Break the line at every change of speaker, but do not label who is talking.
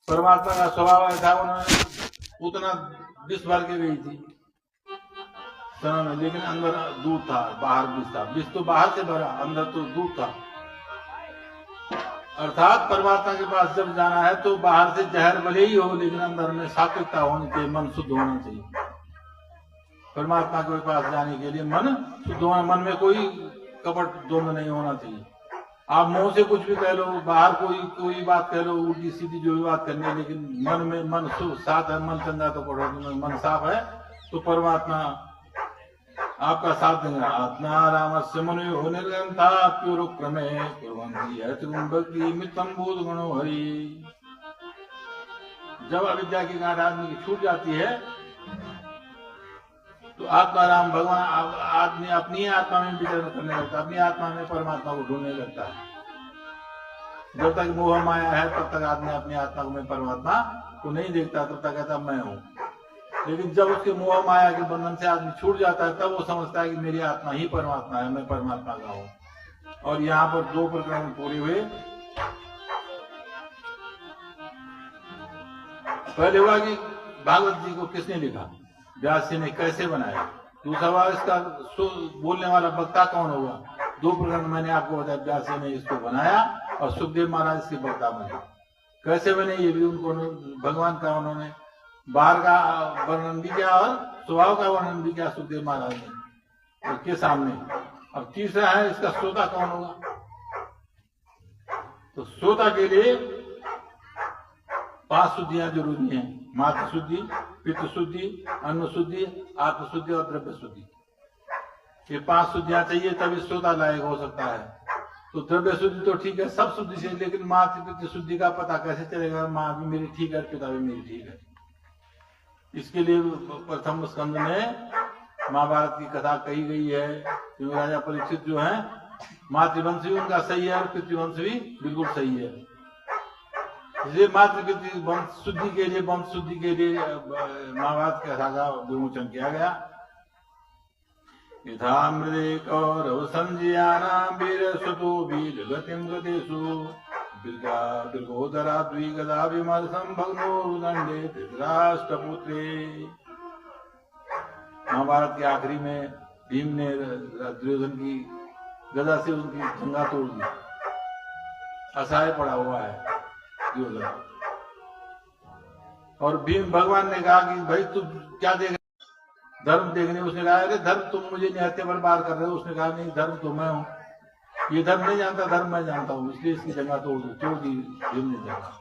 परमात्मा का स्वभाव ऐसा, उन्होंने उतना विष भर के गई थी समय में, लेकिन अंदर दूध था, बाहर विष था। विष तो बाहर से भरा, अंदर तो दूध था। अर्थात परमात्मा के पास जब जाना है तो बाहर से जहर भले ही हो, लेकिन अंदर में सात्विकता होनी चाहिए, मन शुद्ध होना चाहिए। परमात्मा के पास जाने के लिए मन शुद्ध होना, मन में कोई कपट द्वंद नहीं होना चाहिए। आप मुंह से कुछ भी कह लो, बाहर कोई बात कह लो, उल्टी सीधी जो भी बात करनी है, लेकिन मन में मन साफ है, मन चंगा तो पढ़ो, मन साफ है तो परमात्मा आपका साथ देंगे। आत्मा रामस्य मनो निर्गंथाप्युरुक्रमे कुर्वन्ति भक्ति मित्रम बोध गुणो हरि। जब अविद्या की गांठ आदमी की छूट जाती है तो आत्माराम भगवान आदमी अपनी आत्मा में विचरण करने लगता है, अपनी आत्मा में परमात्मा को ढूंढने लगता है। जब तक मोह माया है तब तक आदमी अपनी आत्मा में परमात्मा को नहीं देखता, तब तक कहता मैं हूं। लेकिन जब उसके मोह माया के बंधन से आदमी छूट जाता है तब वो समझता है कि मेरी आत्मा ही परमात्मा है, मैं परमात्मा का हूं। और यहाँ पर दो प्रकरण पूरे हुए। पहले हुआ कि भागवत जी को किसने लिखा, व्यास जी ने कैसे बनाया। दूसरा बार इसका बोलने वाला वक्ता कौन होगा। दो प्रकरण मैंने आपको बताया, व्यास जी ने इसको बनाया और सुखदेव महाराज इसके वक्ता बने। कैसे बने ये भी उनको भगवान का उन्होंने बाहर का वर्णन भी किया और स्वभाव का वर्णन भी किया सुखदेव महाराज ने उसके सामने। अब तीसरा है इसका श्रोता कौन होगा। तो श्रोता के लिए 5 शुद्धियां जरूरी हैं, मात्र शुद्धि, पित्त शुद्धि, अन्न शुद्धि, आत्म शुद्धि और द्रव्य शुद्धि। ये 5 शुद्धियां चाहिए तभी श्रोता लायक हो सकता है। तो द्रव्य शुद्धि तो ठीक है, सब शुद्धि से, लेकिन मात्र पित्त शुद्धि का पता कैसे चलेगा। माँ भी मेरी ठीक है, पिता भी मेरी ठीक है। इसके लिए प्रथम स्कंद में महाभारत की कथा कही गई है कि राजा परीक्षित जो है मातृवंश भी उनका सही है और पितृवंश भी बिल्कुल सही है। इसलिए मातृ वंश शुद्धि के लिए, वंश शुद्धि के लिए महाभारत कथा का विमोचन किया गया। यथा मृदे कौरव संजयानां वीर सुतो वीर गतिम गतेषु बिल्गोदरा द्विगदा विमर्शं भग्नोरुदंडे धृतराष्ट्रपुत्रे। महाभारत के आखिरी में भीम ने दुर्योधन की गदा से उनकी जंगा तोड़ दी, असहाय पड़ा हुआ है दुर्योधन। और भीम भगवान ने कहा कि भाई तुम क्या देख धर्म देखने। उसने कहा अरे धर्म तुम मुझे निहत्थे पर बार कर रहे हो। उसने कहा नहीं, धर्म तो मैं हूं, ये धर्म नहीं जानता, धर्म मैं जानता हूं, इसलिए इसकी जगह तोड़ दी भीम ने जगह।